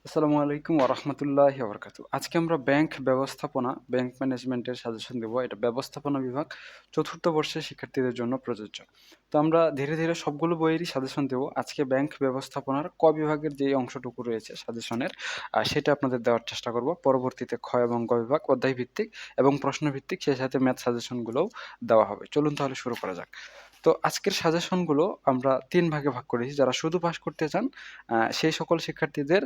আসসালামু আলাইকুম ওয়া রাহমাতুল্লাহি ওয়া বারাকাতুহু। আজকে আমরা ব্যাংক ব্যবস্থাপনা, ব্যাংক ম্যানেজমেন্টের সাজেশন দেব। এটা ব্যবস্থাপনা বিভাগ ৪র্থ বর্ষের শিক্ষার্থীদের জন্য প্রযোজ্য। তো আমরা ধীরে, ধীরে সবগুলো বইয়েরই সাজেশন দেব। আজকে ব্যাংক ব্যবস্থাপনার ক বিভাগের যে অংশটুকু রয়েছে সাজেশনের সেটা আপনাদের দেওয়ার চেষ্টা করব। পরবর্তীতে খ এবং গ বিভাগ অধ্যায়ভিত্তিক এবং প্রশ্নভিত্তিক, সেই সাথে ম্যাথ সাজেশনগুলোও দেওয়া হবে। চলুন তাহলে শুরু করা যাক। তো আজকের সাজেশনগুলো আমরা ৩ ভাগে ভাগ করেছি। যারা শুধু পাস করতে চান সেই সকল শিক্ষার্থীদের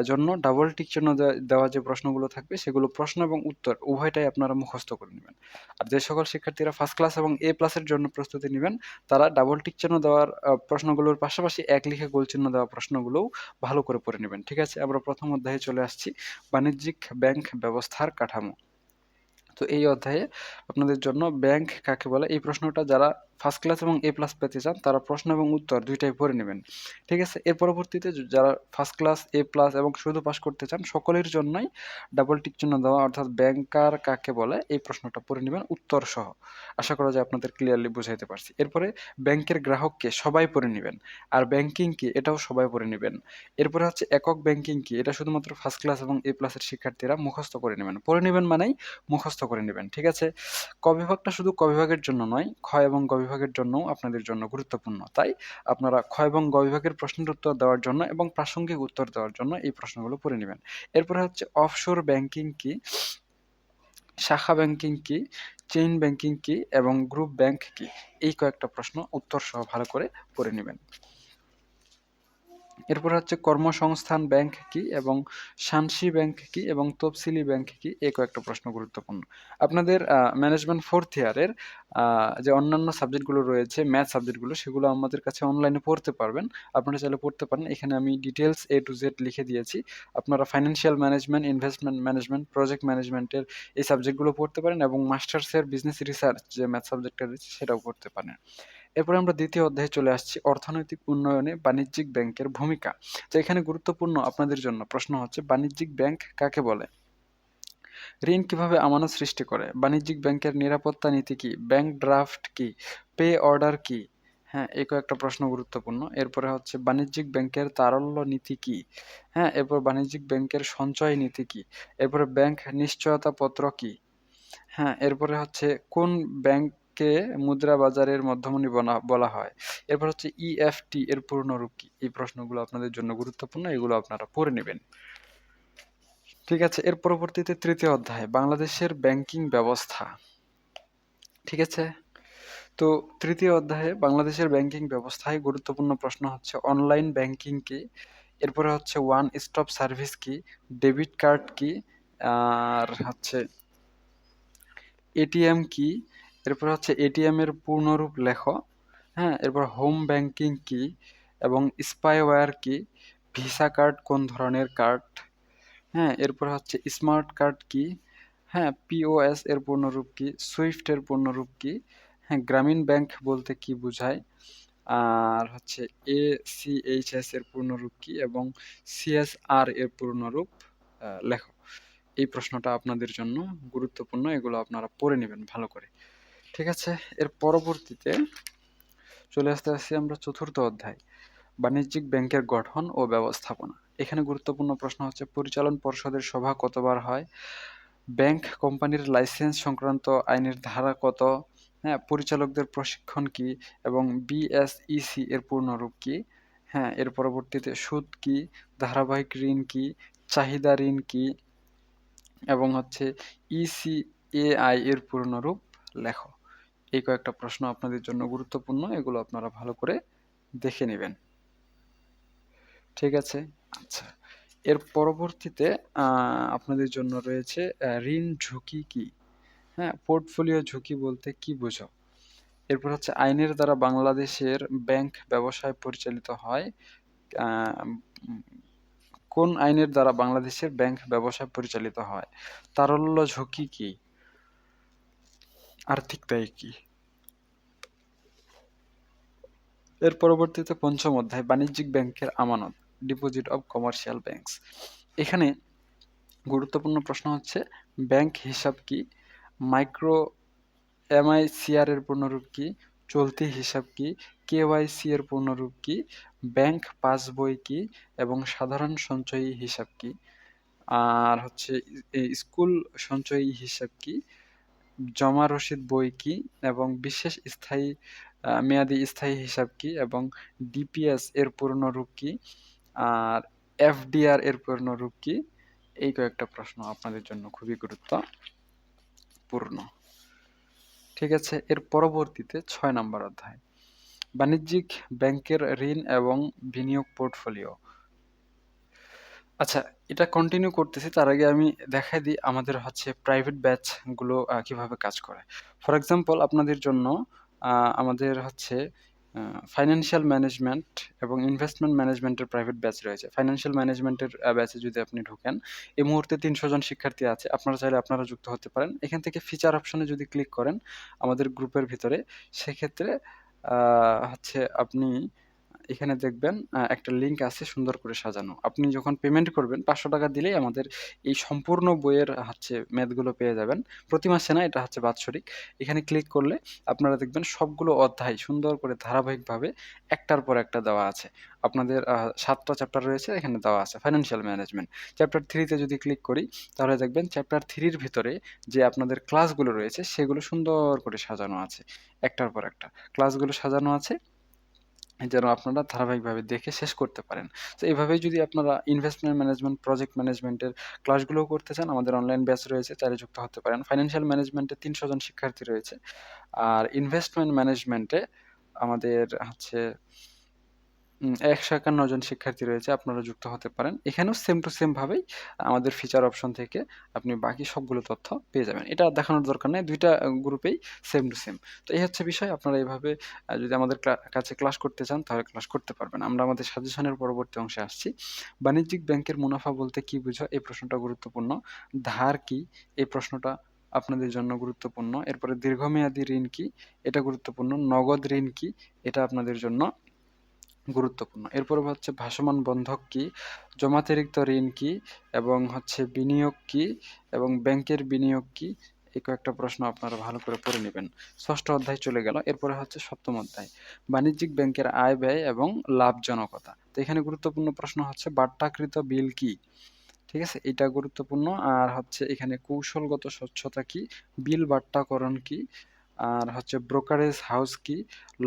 জন্য ডাবল টিক চিহ্ন দেওয়া যে প্রশ্নগুলো থাকবে সেগুলো প্রশ্ন এবং উত্তর উভয়টাই আপনারা মুখস্থ করে নেবেন। আর যে সকল শিক্ষার্থীরা ফার্স্ট ক্লাস এবং এ প্লাসের জন্য প্রস্তুতি নেবেন তারা ডাবল টিক চিহ্ন দেওয়ার প্রশ্নগুলোর পাশাপাশি এক লিখে গোল চিহ্ন দেওয়া প্রশ্নগুলোও ভালো করে পড়ে নেবেন। ঠিক আছে? আমরা প্রথম অধ্যায়ে চলে আসছি, বাণিজ্যিক ব্যাংক ব্যবস্থার কাঠামো। তো এই অধ্যায়ে আপনাদের জন্য ব্যাংক কাকে বলে এই প্রশ্নটা যারা ফার্স্ট ক্লাস এবং এ প্লাস পেতে চান তারা প্রশ্ন এবং উত্তর দুইটাই পড়ে নেবেন। ঠিক আছে? এর পরবর্তীতে যারা ফার্স্ট ক্লাস এ প্লাস এবং শুধু পাস করতে চান সকলের জন্যই ডাবল টিক চিহ্ন দেওয়া, অর্থাৎ ব্যাংকার কাকে বলে এই প্রশ্নটা পড়ে নেবেন উত্তর সহ। আশা করা যায় আপনাদের ক্লিয়ারলি বুঝাইতে পারছি। এরপরে ব্যাংকের গ্রাহককে সবাই পড়ে নেবেন। আর ব্যাংকিং কি এটাও সবাই পড়ে নেবেন। এরপরে হচ্ছে একক ব্যাংকিং কি, এটা শুধুমাত্র ফার্স্ট ক্লাস এবং এ প্লাসের শিক্ষার্থীরা মুখস্থ করে নেবেন। পড়ে নেবেন মানেই মুখস্থ করে নেবেন। ঠিক আছে? ক বিভাগটা শুধু ক বিভাগের জন্য নয়, খ এবং গ বিভাগের জন্যও আপনাদের জন্য গুরুত্বপূর্ণ। তাই আপনারা খ এবং গ বিভাগের প্রশ্নের উত্তর দেওয়ার জন্য এবং প্রাসঙ্গিক উত্তর দেওয়ার জন্য এই প্রশ্নগুলো পড়ে নেবেন। এরপরে হচ্ছে অফশোর ব্যাংকিং কি, শাখা ব্যাংকিং কি, চেইন ব্যাংকিং কি এবং গ্রুপ ব্যাংক কি, এই কয়েকটা প্রশ্ন উত্তর সহ ভালো করে পড়ে নেবেন। এরপর হচ্ছে কর্মসংস্থান ব্যাংক কি এবং সানসি ব্যাংক কি এবং তফসিলি ব্যাংক কি, এই কয়েকটা প্রশ্ন গুরুত্বপূর্ণ। আপনাদের ম্যানেজমেন্ট ফোর্থ ইয়ারের যে অন্যান্য সাবজেক্টগুলো রয়েছে, ম্যাথ সাবজেক্টগুলো, সেগুলো আমাদের কাছে অনলাইনে পড়তে পারবেন। আপনারা চাইলে পড়তে পারেন। এখানে আমি ডিটেলস A to Z লিখে দিয়েছি। আপনারা financial management, investment management, project ম্যানেজমেন্টের এই সাবজেক্টগুলো পড়তে পারেন এবং মাস্টার্সের বিজনেস রিসার্চ যে ম্যাথ সাবজেক্টটা রয়েছে সেটাও পড়তে পারেন। এরপরে আমরা দ্বিতীয় অধ্যায়ে চলে আসছি, অর্থনৈতিক উন্নয়নে বাণিজ্যিক ব্যাংকের ভূমিকা। তো এখানে গুরুত্বপূর্ণ আপনাদের জন্য প্রশ্ন হচ্ছে, বাণিজ্যিক ব্যাংক কাকে বলে? ঋণ কিভাবে আমানত সৃষ্টি করে? বাণিজ্যিক ব্যাংকের নিরাপত্তা নীতি কি? ব্যাংক ড্রাফট কি? পে অর্ডার কি? হ্যাঁ, এই কয়েকটা প্রশ্ন গুরুত্বপূর্ণ। এরপরে হচ্ছে বাণিজ্যিক ব্যাংকের তারল্য নীতি কি? হ্যাঁ, এরপর বাণিজ্যিক ব্যাংকের সঞ্চয় নীতি কি? এরপরে ব্যাংক নিশ্চয়তা পত্র কি? হ্যাঁ, এরপরে হচ্ছে কোন ব্যাংককে মুদ্রা বাজারের মধ্যমণি বলা হয়? এরপর হচ্ছে EFT এর পূর্ণরূপ কি? এই প্রশ্নগুলো আপনাদের জন্য গুরুত্বপূর্ণ, এগুলো আপনারা পড়ে নেবেন। ঠিক আছে? এর পরবর্তীতে তৃতীয় অধ্যায়, বাংলাদেশের ব্যাংকিং ব্যবস্থা। ঠিক আছে? তো তৃতীয় অধ্যায়ে বাংলাদেশের ব্যাংকিং ব্যবস্থায় গুরুত্বপূর্ণ প্রশ্ন হচ্ছে, অনলাইন ব্যাংকিং কি? এরপরে হচ্ছে ওয়ান স্টপ সার্ভিস কি? ডেবিট কার্ড কি? আর হচ্ছে এটিএম কি? এরপর হচ্ছে এটিএম এর পূর্ণরূপ লেখো। হ্যাঁ, এরপর হোম ব্যাংকিং কি এবং স্পাইওয়্যার কি? ভিসা কার্ড কোন ধরনের কার্ড? হ্যাঁ, এরপর হচ্ছে স্মার্ট কার্ড কি? হ্যাঁ, পিওএস এর পূর্ণরূপ কি? সুইফট এর পূর্ণরূপ কি? হ্যাঁ, গ্রামীণ ব্যাংক বলতে কি বোঝায়? আর হচ্ছে ACHS এর পূর্ণরূপ কি এবং CSR এর পূর্ণরূপ লেখো। এই প্রশ্নটা আপনাদের জন্য গুরুত্বপূর্ণ, এগুলো আপনারা পড়ে নেবেন ভালো করে। ঠিক আছে? এর পরবর্তীতে চলে আসছি আমরা চতুর্থ অধ্যায়, বাণিজ্যিক ব্যাংকের গঠন ও ব্যবস্থাপনা। এখানে গুরুত্বপূর্ণ প্রশ্ন হচ্ছে, পরিচালন পর্ষদের সভা কতবার হয়? ব্যাংক কোম্পানির লাইসেন্স সংক্রান্ত আইনের ধারা কত? হ্যাঁ, পরিচালকদের প্রশিক্ষণ কি এবং BSEC এর পূর্ণরূপ কি? হ্যাঁ, এর পরবর্তীতে সুদ কি? ধারাবাহিক ঋণ কি? চাহিদা ঋণ কি? এবং হচ্ছে ECAI এর পূর্ণরূপ লেখো। এই কয়েকটা প্রশ্ন আপনাদের জন্য গুরুত্বপূর্ণ, এগুলো আপনারা ভালো করে দেখে নেবেন। ঠিক আছে? আচ্ছা। এর পরবর্তীতে আপনাদের জন্য রয়েছে ঋণ ঝুঁকি কি? হ্যাঁ, পোর্টফোলিও ঝুঁকি বলতে কি বোঝো? এরপর হচ্ছে আইনের দ্বারা বাংলাদেশের ব্যাংক ব্যবসায় পরিচালিত হয়। আ উম কোন আইনের দ্বারা বাংলাদেশের ব্যাংক ব্যবসায় পরিচালিত হয়? তারল্য ঝুঁকি কি? আর্থিক দায় কি? এর পরবর্তীতে পঞ্চম অধ্যায়, বাণিজ্যিক ব্যাংকের আমানত, ডিপোজিট অফ কমার্শিয়াল ব্যাংকস। এখানে গুরুত্বপূর্ণ প্রশ্ন হচ্ছে, ব্যাংক হিসাব কি? মাইক্রো MICR এর পূর্ণরূপ কি? চলতি হিসাব কি? কেওয়াইসি এর পূর্ণরূপ কি, ব্যাংক পাসবই কি, এবং সাধারণ সঞ্চয়ী হিসাব কি, আর হচ্ছে স্কুল সঞ্চয়ী হিসাব কি, জমা রসিদ বই কি, এবং বিশেষ স্থায়ী মেয়াদি স্থায়ী হিসাব কি, এবং ডিপিএস এর পূর্ণরূপ কি, আর এফডিআর এর পূর্ণরূপ কি। এই কয়েকটা প্রশ্ন আপনাদের জন্য খুবই গুরুত্বপূর্ণ। ঠিক আছে, এর পরবর্তীতে 6 নম্বর অধ্যায়, বাণিজ্যিক ব্যাংকের ঋণ এবং বিনিয়োগ পোর্টফোলিও। আচ্ছা, এটা কন্টিনিউ করতেছি, তার আগে আমি দেখাই দিই আমাদের হচ্ছে প্রাইভেট ব্যাচ গুলো কিভাবে কাজ করে। ফর এক্সাম্পল আপনাদের জন্য আমাদের হচ্ছে ফাইন্যান্সিয়াল ম্যানেজমেন্ট এবং ইনভেস্টমেন্ট ম্যানেজমেন্টের প্রাইভেট ব্যাচ রয়েছে। ফাইন্যান্সিয়াল ম্যানেজমেন্টের ব্যাচে যদি আপনি ঢোকেন, এই মুহূর্তে 300 জন শিক্ষার্থী আছে। আপনারা চাইলে আপনারা যুক্ত হতে পারেন। এখান থেকে ফিচার অপশনে যদি ক্লিক করেন আমাদের গ্রুপের ভিতরে, সেক্ষেত্রে হচ্ছে আপনি এখানে দেখবেন একটা লিঙ্ক আছে সুন্দর করে সাজানো। আপনি যখন পেমেন্ট করবেন 500 টাকা দিলেই আমাদের এই সম্পূর্ণ বইয়ের হচ্ছে ম্যাথগুলো পেয়ে যাবেন। প্রতি মাসে না, এটা হচ্ছে বাৎসরিক। এখানে ক্লিক করলে আপনারা দেখবেন সবগুলো অধ্যায় সুন্দর করে ধারাবাহিকভাবে একটার পর একটা দেওয়া আছে। আপনাদের 7টা চ্যাপ্টার রয়েছে, এখানে দেওয়া আছে। ফাইন্যান্সিয়াল ম্যানেজমেন্ট চ্যাপ্টার 3 তে যদি ক্লিক করি তাহলে দেখবেন চ্যাপ্টার 3 এর ভিতরে যে আপনাদের ক্লাসগুলো রয়েছে সেগুলো সুন্দর করে সাজানো আছে। একটার পর একটা ক্লাসগুলো সাজানো আছে যেন আপনারা ধারাবাহিকভাবে দেখে শেষ করতে পারেন। তো এভাবেই যদি আপনারা ইনভেস্টমেন্ট ম্যানেজমেন্ট, প্রজেক্ট ম্যানেজমেন্টের ক্লাসগুলোও করতে চান, আমাদের অনলাইন ব্যাচ রয়েছে, চাইলে যুক্ত হতে পারেন। ফাইন্যান্সিয়াল ম্যানেজমেন্টে 300 জন শিক্ষার্থী রয়েছে। আর ইনভেস্টমেন্ট ম্যানেজমেন্টে আমাদের হচ্ছে 151 জন শিক্ষার্থী রয়েছে, আপনারা যুক্ত হতে পারেন। এখানেও সেম টু সেম ভাবেই আমাদের ফিচার অপশন থেকে আপনি বাকি সবগুলো তথ্য পেয়ে যাবেন। এটা দেখানোর দরকার নেই, 2 টা গ্রুপেই সেম টু সেম। তো এই হচ্ছে বিষয়। আপনারা এভাবে যদি আমাদের কাছে ক্লাস করতে চান তাহলে ক্লাস করতে পারবেন। আমরা আমাদের সাজেশনের পরবর্তী অংশে আসছি। বাণিজ্যিক ব্যাংকের মুনাফা বলতে কি বুঝো? এই প্রশ্নটা গুরুত্বপূর্ণ। ধার কি? এই প্রশ্নটা আপনাদের জন্য গুরুত্বপূর্ণ। এরপরে দীর্ঘমেয়াদী ঋণ কি? এটা গুরুত্বপূর্ণ। নগদ ঋণ কি? এটা আপনাদের জন্য গুরুত্বপূর্ণ। এরপরে হচ্ছে ভাসমান বন্ধক কি, জমাতিরিক্ত ঋণ কি, এবং হচ্ছে বিনিয়োগ কি, এবং ব্যাংকের বিনিয়োগ কি। এই কয়েকটা প্রশ্ন আপনারা ভালো করে পড়ে নেবেন। 6ষ্ঠ অধ্যায় চলে গেল। এরপরে হচ্ছে 7ম অধ্যায়, বাণিজ্যিক ব্যাংকের আয় ব্যয় এবং লাভজনকতা। তো এখানে গুরুত্বপূর্ণ প্রশ্ন হচ্ছে বাট্টাকৃত বিল কি। ঠিক আছে, এটা গুরুত্বপূর্ণ। আর হচ্ছে এখানে কৌশলগত স্বচ্ছতা কি, বিল বাট্টাকরণ কি, আর হচ্ছে ব্রোকারেজ হাউস কি,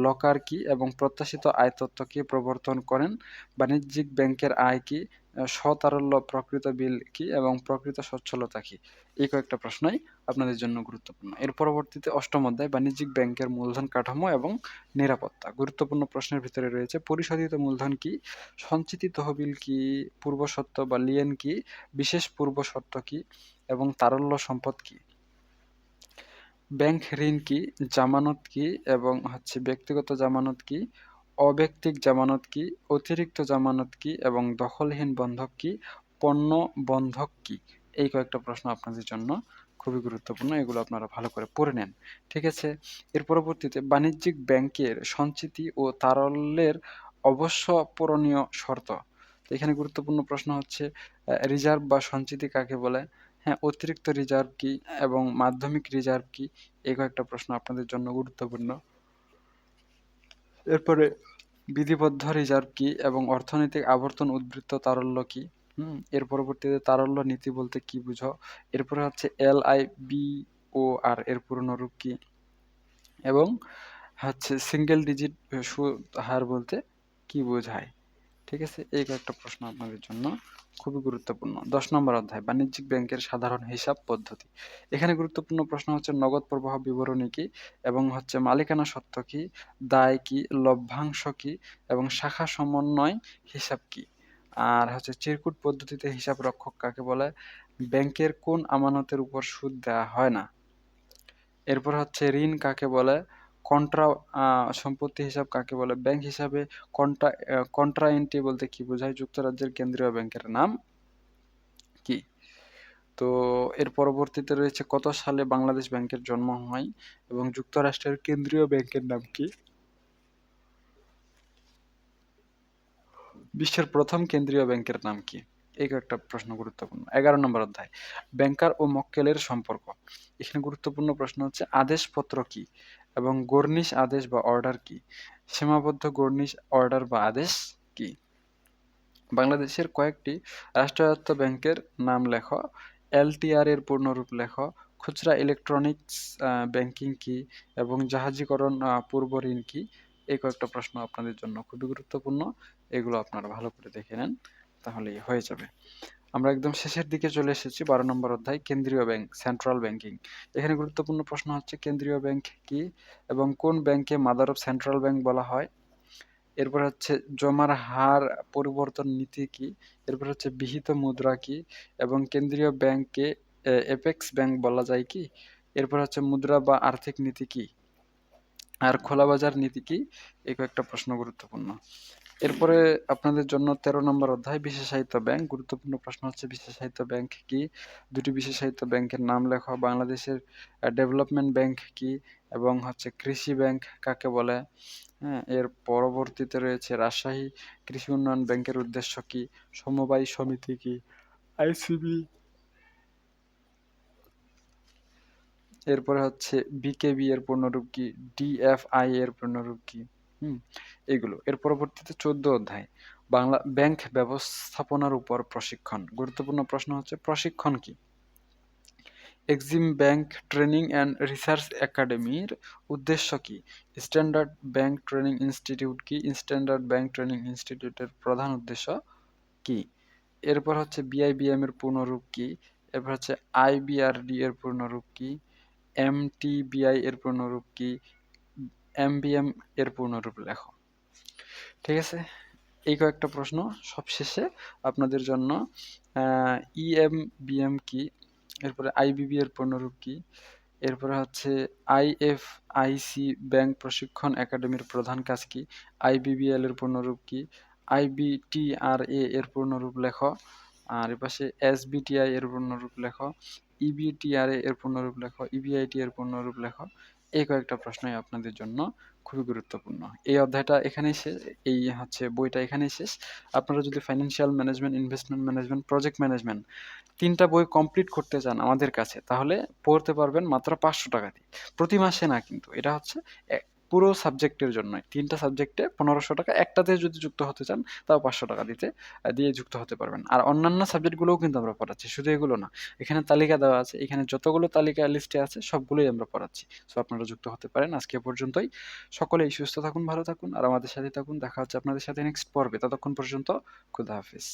লকার কি, এবং প্রত্যাশিত আয় তথ্য কি প্রবর্তন করেন, বাণিজ্যিক ব্যাংকের আয় কি, স্বতারল্য প্রকৃত বিল কি, এবং প্রকৃত সচ্ছলতা কি। এই কয়েকটা প্রশ্নই আপনাদের জন্য গুরুত্বপূর্ণ। এর পরবর্তীতে 8ম অধ্যায়, বাণিজ্যিক ব্যাংকের মূলধন কাঠামো এবং নিরাপত্তা। গুরুত্বপূর্ণ প্রশ্নের ভিতরে রয়েছে পরিশোধিত মূলধন কি, সঞ্চিতি তহবিল কি, পূর্বশর্ত বা লিয়েন কি, বিশেষ পূর্বশর্ত কি, এবং তারল্য সম্পদ কি। ব্যাংক ঋণ কি, জামানত কি, এবং হচ্ছে ব্যক্তিগত জামানত কি, অব্যক্তিক জামানত কি, অতিরিক্ত জামানত কি, এবং দখলহীন বন্ধক কি, পণ্য বন্ধক কি। এই কয়েকটা প্রশ্ন আপনাদের জন্য খুবই গুরুত্বপূর্ণ, এগুলো আপনারা ভালো করে পড়ে নেন। ঠিক আছে, এর পরবর্তীতে বাণিজ্যিক ব্যাংকের সঞ্চিতি ও তারল্যের অবশ্য পূরণীয় শর্ত। তো এখানে গুরুত্বপূর্ণ প্রশ্ন হচ্ছে রিজার্ভ বা সঞ্চিতি কাকে বলে, হ্যাঁ, অতিরিক্ত রিজার্ভ কি, এবং মাধ্যমিক রিজার্ভ কি। এই কয়েকটা প্রশ্ন আপনাদের জন্য গুরুত্বপূর্ণ। এরপরে বিধিবদ্ধ রিজার্ভ কি, এবং অর্থনৈতিক আবর্তন উদ্বৃত্ত তারল্য কি। এর পরবর্তীতে তারল্য নীতি বলতে কি বুঝো। এরপরে হচ্ছে LIBOR এর পূর্ণরূপ কি, এবং হচ্ছে সিঙ্গেল ডিজিট সুদ হার বলতে কি বোঝায়। ঠিক আছে, এই কয়েকটা প্রশ্ন আপনাদের জন্য খুবই গুরুত্বপূর্ণ। 10 নম্বর অধ্যায়, বাণিজ্যিক ব্যাংকের সাধারণ হিসাব পদ্ধতি। এখানে গুরুত্বপূর্ণ প্রশ্ন হচ্ছে নগদ প্রবাহ বিবরণী কি, এবং হচ্ছে মালিকানা সত্ত্ব কি, দায় কি, লভ্যাংশ কি, এবং শাখা সমন্বয় হিসাব কি। আর হচ্ছে চিরকুট পদ্ধতিতে হিসাব রক্ষক কাকে বলে, ব্যাংকের কোন আমানতের উপর সুদ দেওয়া হয় না। এরপর হচ্ছে ঋণ কাকে বলে, কন্ট্রা সম্পত্তি হিসাব কাকে বলে, ব্যাংক হিসাবে কন্ট্রাএন্টি বলতে কি বোঝায়, যুক্তরাজ্যের কেন্দ্রীয় ব্যাংকের নাম কি। তো এর পরবর্তীতে রয়েছে কত সালে বাংলাদেশ ব্যাংকের জন্ম হয়, এবং যুক্তরাষ্ট্রের কেন্দ্রীয় ব্যাংকের নাম কি, বিশ্বের প্রথম কেন্দ্রীয় ব্যাংকের নাম কি। এই একটা প্রশ্ন গুরুত্বপূর্ণ। 11 নম্বর অধ্যায়, ব্যাংকার ও মক্কেলের সম্পর্ক। এখানে গুরুত্বপূর্ণ প্রশ্ন হচ্ছে আদেশপত্র কি এবং গর্নিশ আদেশ বা অর্ডার কি, সীমাবদ্ধ গর্নিশ অর্ডার বা আদেশ কি। বাংলাদেশের কয়েকটি রাষ্ট্রায়ত্ত ব্যাংকের নাম লেখো। এলটিআর এর পূর্ণরূপ লেখো। খুচরা ইলেকট্রনিক্স ব্যাংকিং কি এবং জাহাজীকরণ পূর্ব ঋণ কি। এই কয়েকটা প্রশ্ন আপনাদের জন্য খুবই গুরুত্বপূর্ণ, এগুলো আপনারা ভালো করে দেখে নেন, তাহলেই হয়ে যাবে। আমরা একদম শেষের দিকে চলে এসেছি। 12 নম্বর অধ্যায়, কেন্দ্রীয় ব্যাংক, সেন্ট্রাল ব্যাংকিং। এখানে গুরুত্বপূর্ণ প্রশ্ন হচ্ছে কেন্দ্রীয় ব্যাংক কি এবং কোন ব্যাংকে মাদার অফ সেন্ট্রাল ব্যাংক বলা হয়। এরপর হচ্ছে জমার হার পরিবর্তন নীতি কি। এরপর হচ্ছে বিহিত মুদ্রা কি এবং কেন্দ্রীয় ব্যাংককে এপেক্স ব্যাংক বলা যায় কি। এরপর হচ্ছে মুদ্রা বা আর্থিক নীতি কি আর খোলা বাজার নীতি কি। এই কয়েকটা প্রশ্ন গুরুত্বপূর্ণ। এরপরে আপনাদের জন্য 13 নম্বর অধ্যায়, বিশেষায়িত ব্যাংক। গুরুত্বপূর্ণ প্রশ্ন হচ্ছে বিশেষায়িত ব্যাংক কি, দুটি বিশেষায়িত ব্যাংকের নাম লেখো, বাংলাদেশের ডেভেলপমেন্ট ব্যাংক কি এবং হচ্ছে কৃষি ব্যাংক কাকে বলে। হ্যাঁ, এর পরবর্তীতে রয়েছে রাজশাহী কৃষি উন্নয়ন ব্যাংকের উদ্দেশ্য কি, সমবায় সমিতি কি, আইসিবি। এরপরে হচ্ছে বিকেবি এর পূর্ণরূপ কি, ডিএফআই এর পূর্ণরূপ কি। হুম, এগুলো। এর পরবর্তীতে 14 অধ্যায়, বাংলা ব্যাংক ব্যবস্থাপনার উপর প্রশিক্ষণ। গুরুত্বপূর্ণ প্রশ্ন হচ্ছে প্রশিক্ষণ কি। Exim bank training and research একাডেমির উদ্দেশ্য কি, স্ট্যান্ডার্ড ব্যাংক ট্রেনিং ইনস্টিটিউট কি, স্ট্যান্ডার্ড ব্যাংক ট্রেনিং ইনস্টিটিউটের প্রধান উদ্দেশ্য কি। এরপর হচ্ছে বিআইবিএম এর পূর্ণরূপ কি। এরপর হচ্ছে আইবিআরডি এর পূর্ণরূপ কি, এমটিবিআই এর পূর্ণরূপ কি, এমবিএম এর পূর্ণরূপ লেখো। ঠিক আছে, এই কয়েকটা প্রশ্ন। সবশেষে আপনাদের জন্য ইএমবিএম কি, এরপরে আইবিবি এর পূর্ণরূপ কি, এরপরে হচ্ছে আইএফআইসি ব্যাংক প্রশিক্ষণ একাডেমির প্রধান কাজ কি, আইবিবিএল এর পূর্ণরূপ কি, আইবিটিআরএ এর পূর্ণরূপ লেখো। আর এপাশে এসবিটিআই এর পূর্ণরূপ লেখো, ইবিটিআরএ এর পূর্ণরূপ লেখো, ইবিআইটি এর পূর্ণরূপ লেখো। এই কয়েকটা প্রশ্নই আপনাদের জন্য খুবই গুরুত্বপূর্ণ। এই অধ্যায়টা এখানেই শেষ, এই হচ্ছে বইটা এখানেই শেষ। আপনারা যদি financial management, investment management, project management 3টা বই কমপ্লিট করতে চান আমাদের কাছে, তাহলে পড়তে পারবেন মাত্র 500 টাকা দিয়ে। প্রতি মাসে না কিন্তু, এটা হচ্ছে পুরো সাবজেক্টের জন্যই। 3টা সাবজেক্টে 1500 টাকা, একটাতে যদি যুক্ত হতে চান তাও 500 টাকা দিয়ে যুক্ত হতে পারবেন। আর অন্যান্য সাবজেক্টগুলোও কিন্তু আমরা পড়াচ্ছি, শুধু এগুলো না। এখানে তালিকা দেওয়া আছে, এখানে যতগুলো তালিকা লিস্টে আছে সবগুলোই আমরা পড়াচ্ছি। সো আপনারা যুক্ত হতে পারেন। আজকে এ পর্যন্তই। সকলেই সুস্থ থাকুন, ভালো থাকুন আর আমাদের সাথে থাকুন। দেখা হচ্ছে আপনাদের সাথে নেক্সট পর্বে। ততক্ষণ পর্যন্ত খুদা হাফেজ।